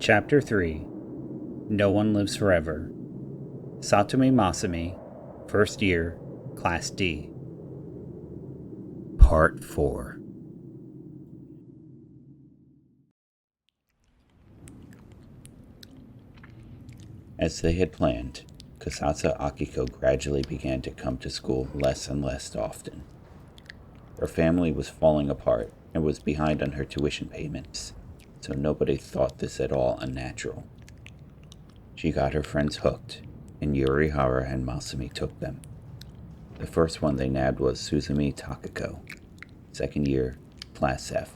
Chapter 3 No One Lives Forever. Satomi Masami, First Year, Class D. Part 4. As they had planned, Kusatsu Akiko gradually began to come to school less and less often. Her family was falling apart and was behind on her tuition payments, so nobody thought this at all unnatural. She got her friends hooked, and Yurihara and Masami took them. The first one they nabbed was Suzumi Takako, second year, Class F.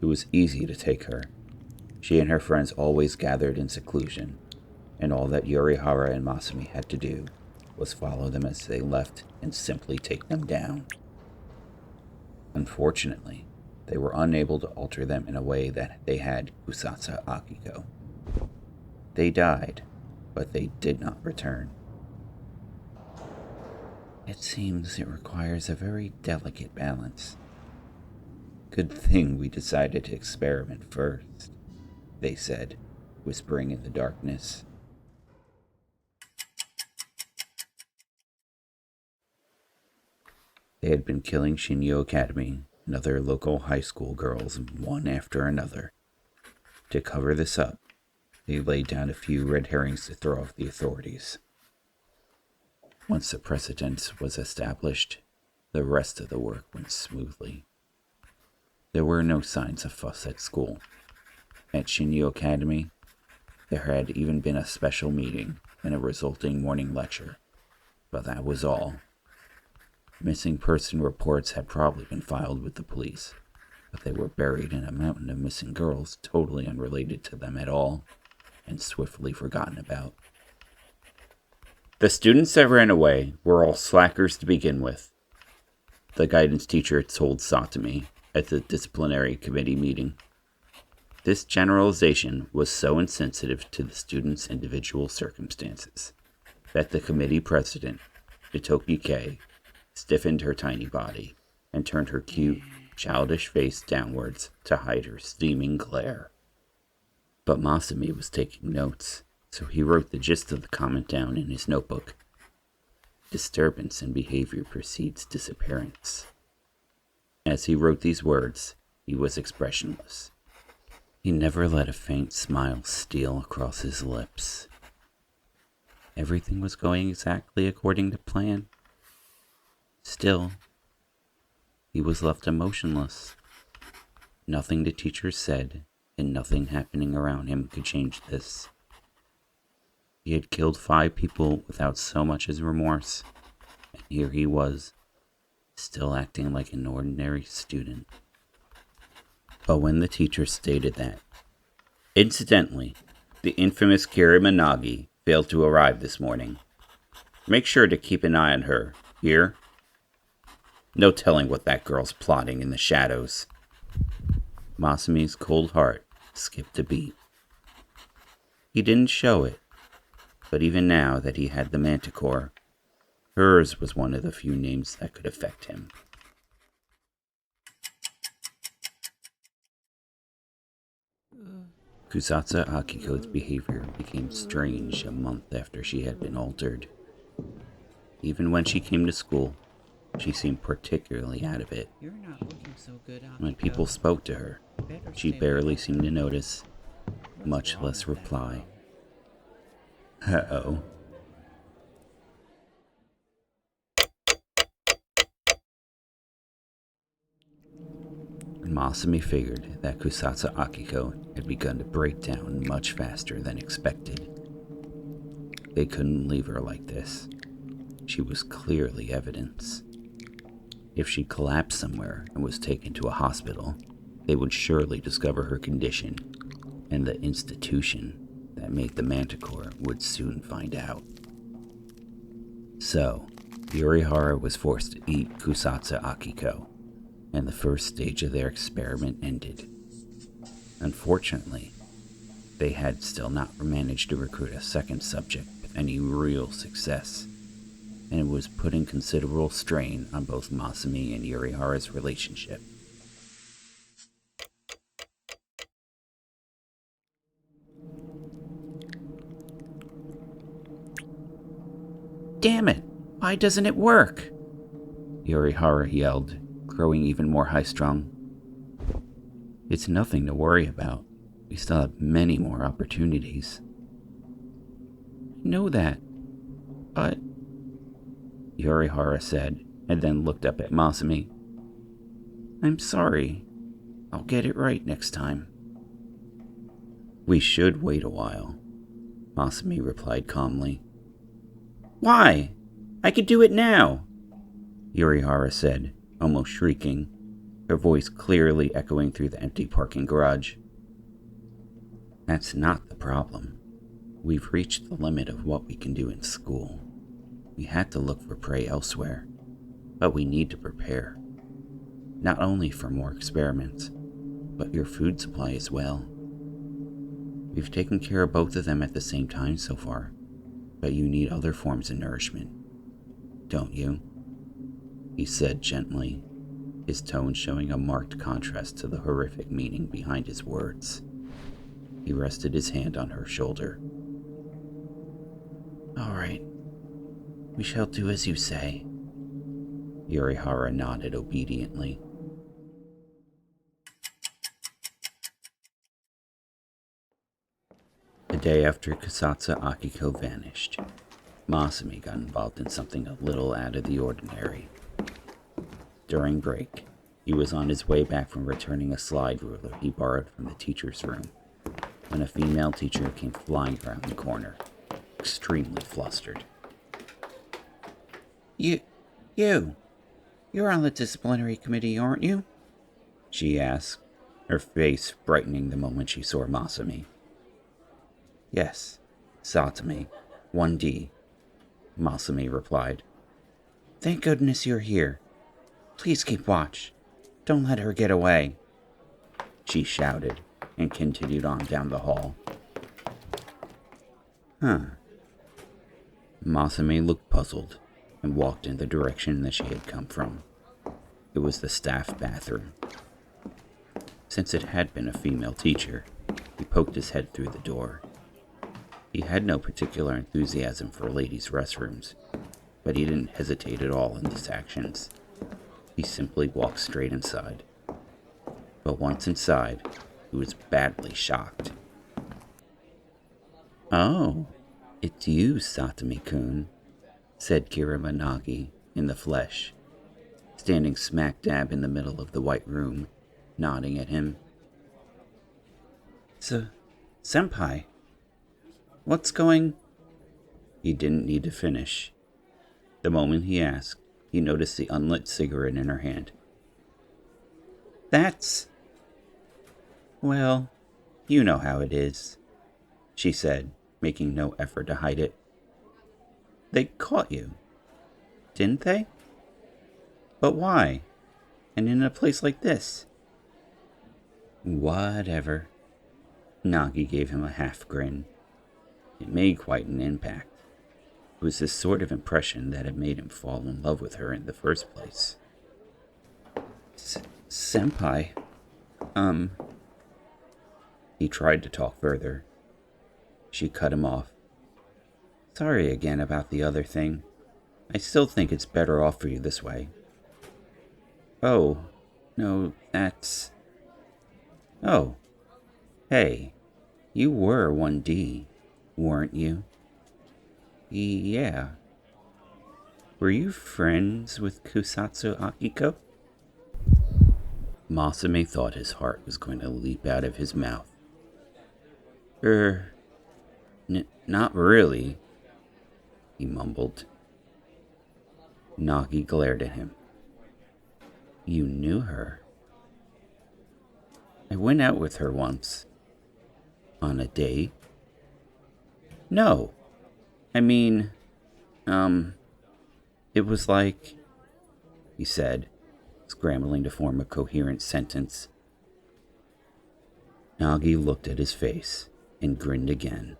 It was easy to take her. She and her friends always gathered in seclusion, and all that Yurihara and Masami had to do was follow them as they left and simply take them down. Unfortunately, they were unable to alter them in a way that they had Kusatsu Akiko. They died, but they did not return. It seems it requires a very delicate balance. Good thing we decided to experiment first, they said, whispering in the darkness. They had been killing Shinyo Academy and other local high school girls one after another. To cover this up, they laid down a few red herrings to throw off the authorities. Once the precedent was established, the rest of the work went smoothly. There were no signs of fuss at school. At Shinyo Academy, there had even been a special meeting and a resulting morning lecture, but that was all. Missing person reports had probably been filed with the police, but they were buried in a mountain of missing girls totally unrelated to them at all, and swiftly forgotten about. The students that ran away were all slackers to begin with, the guidance teacher told Satomi at the disciplinary committee meeting. This generalization was so insensitive to the students' individual circumstances that the committee president, Itoki Kei, stiffened her tiny body and turned her cute, childish face downwards to hide her steaming glare. But Masami was taking notes, so he wrote the gist of the comment down in his notebook. Disturbance in behavior precedes disappearance. As he wrote these words, he was expressionless. He never let a faint smile steal across his lips. Everything was going exactly according to plan. Still, he was left emotionless. Nothing the teacher said, and nothing happening around him could change this. He had killed 5 people without so much as remorse, and here he was, still acting like an ordinary student. But when the teacher stated that, incidentally, the infamous Kiri Managi failed to arrive this morning. Make sure to keep an eye on her, here? No telling what that girl's plotting in the shadows. Masami's cold heart skipped a beat. He didn't show it, but even now that he had the Manticore, hers was one of the few names that could affect him. Kusatsu Akiko's behavior became strange a month after she had been altered. Even when she came to school, she seemed particularly out of it. You're not looking so good, Akiko. When people spoke to her, she barely seemed to notice, much less reply. Uh-oh. Masami figured that Kusatsu Akiko had begun to break down much faster than expected. They couldn't leave her like this. She was clearly evidence. If she collapsed somewhere and was taken to a hospital, they would surely discover her condition, and the institution that made the Manticore would soon find out. So, Yurihara was forced to eat Kusatsu Akiko, and the first stage of their experiment ended. Unfortunately, they had still not managed to recruit a second subject with any real success, and it was putting considerable strain on both Masami and Yurihara's relationship. Damn it! Why doesn't it work? Yorihara yelled, growing even more high-strung. It's nothing to worry about. We still have many more opportunities. I know that, but... Yorihara said, and then looked up at Masumi. I'm sorry. I'll get it right next time. We should wait a while, Masumi replied calmly. Why? I could do it now, Yorihara said, almost shrieking, her voice clearly echoing through the empty parking garage. That's not the problem. We've reached the limit of what we can do in school. We had to look for prey elsewhere, but we need to prepare. Not only for more experiments, but your food supply as well. We've taken care of both of them at the same time so far, but you need other forms of nourishment, don't you? He said gently, his tone showing a marked contrast to the horrific meaning behind his words. He rested his hand on her shoulder. All right, we shall do as you say. Yorihara nodded obediently. The day after Kusatsu Akiko vanished, Masumi got involved in something a little out of the ordinary. During break, he was on his way back from returning a slide ruler he borrowed from the teacher's room, when a female teacher came flying around the corner, extremely flustered. You're on the disciplinary committee, aren't you? She asked, her face brightening the moment she saw Masumi. Yes, Satami, 1D, Masumi replied. Thank goodness you're here. Please keep watch. Don't let her get away, she shouted and continued on down the hall. Masumi looked puzzled and walked in the direction that she had come from. It was the staff bathroom. Since it had been a female teacher, he poked his head through the door. He had no particular enthusiasm for ladies' restrooms, but he didn't hesitate at all in his actions. He simply walked straight inside. But once inside, he was badly shocked. Oh, it's you, Satami-kun, said Kirimanagi in the flesh, standing smack dab in the middle of the white room, nodding at him. Senpai, what's going... He didn't need to finish. The moment he asked, he noticed the unlit cigarette in her hand. That's... Well, you know how it is, she said, making no effort to hide it. They caught you, didn't they? But why? And in a place like this? Whatever. Nagi gave him a half grin. It made quite an impact. It was this sort of impression that had made him fall in love with her in the first place. Senpai, He tried to talk further. She cut him off. Sorry again about the other thing. I still think it's better off for you this way. Oh, no, that's... Oh, hey, you were 1D, weren't you? Yeah. Were you friends with Kusatsu Akiko? Masumi thought his heart was going to leap out of his mouth. Not really, he mumbled. Nagi glared at him. You knew her? I went out with her once. On a date? No. I mean, it was like, he said, scrambling to form a coherent sentence. Nagi looked at his face and grinned again.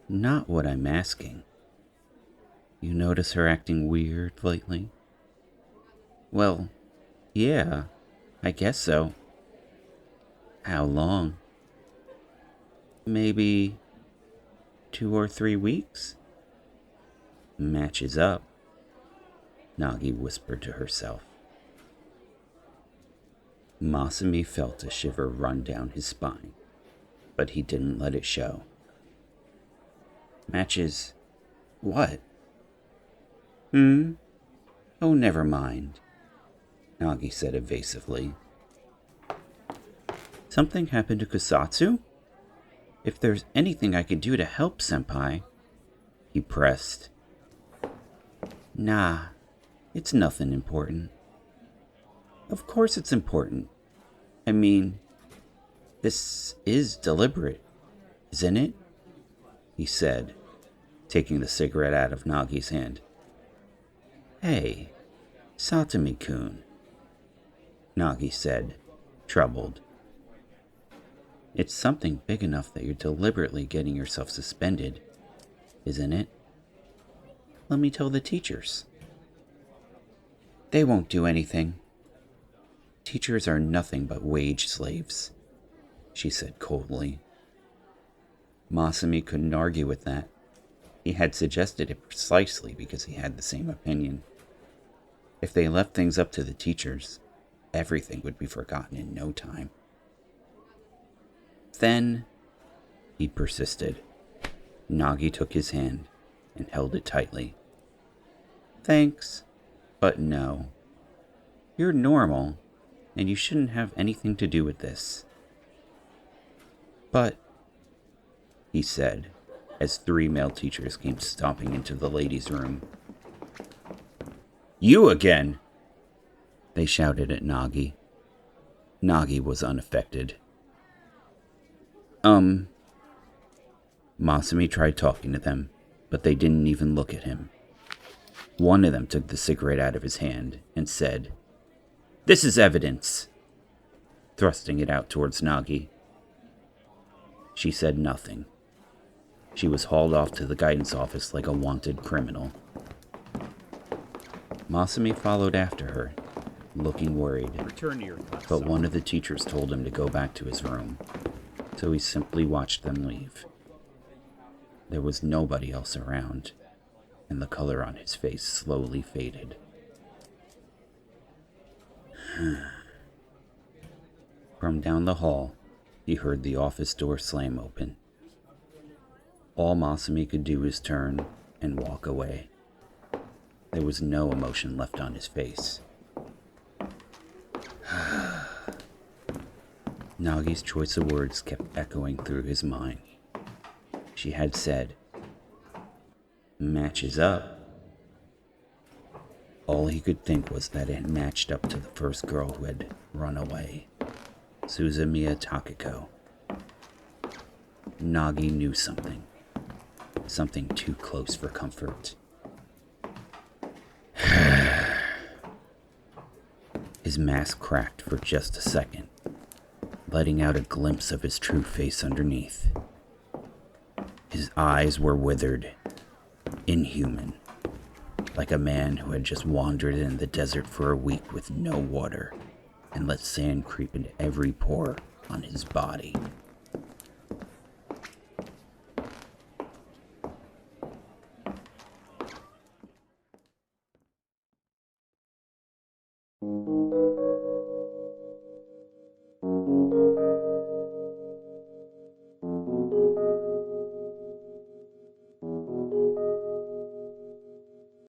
Not what I'm asking. You notice her acting weird lately? Well, yeah, I guess so. How long? Maybe 2 or 3 weeks? Matches up, Nagi whispered to herself. Masumi felt a shiver run down his spine, but he didn't let it show. Matches what? Oh, never mind, Nagi said evasively. Something happened to Kusatsu? If there's anything I can do to help, Senpai, he pressed. Nah, it's nothing important. Of course it's important. I mean, this is deliberate, isn't it? He said, taking the cigarette out of Nagi's hand. Hey, Satami-kun, Nagi said, troubled. It's something big enough that you're deliberately getting yourself suspended, isn't it? Let me tell the teachers. They won't do anything. Teachers are nothing but wage slaves, she said coldly. Masumi couldn't argue with that. He had suggested it precisely because he had the same opinion. If they left things up to the teachers, everything would be forgotten in no time. Then, he persisted. Nagi took his hand and held it tightly. Thanks, but no. You're normal, and you shouldn't have anything to do with this. But, he said, as 3 male teachers came stomping into the ladies' room. You again! They shouted at Nagi. Nagi was unaffected. Masumi tried talking to them, but they didn't even look at him. One of them took the cigarette out of his hand and said, This is evidence, thrusting it out towards Nagi. She said nothing. She was hauled off to the guidance office like a wanted criminal. Masumi followed after her, looking worried. Return to your class. But one of the teachers told him to go back to his room, so he simply watched them leave. There was nobody else around, and the color on his face slowly faded. From down the hall, he heard the office door slam open. All Masumi could do was turn and walk away. There was no emotion left on his face. Nagi's choice of words kept echoing through his mind. She had said, Matches up. All he could think was that it matched up to the first girl who had run away, Suzumiya Takako. Nagi knew something. Something too close for comfort. His mask cracked for just a second, letting out a glimpse of his true face underneath. His eyes were withered, inhuman, like a man who had just wandered in the desert for a week with no water and let sand creep into every pore on his body.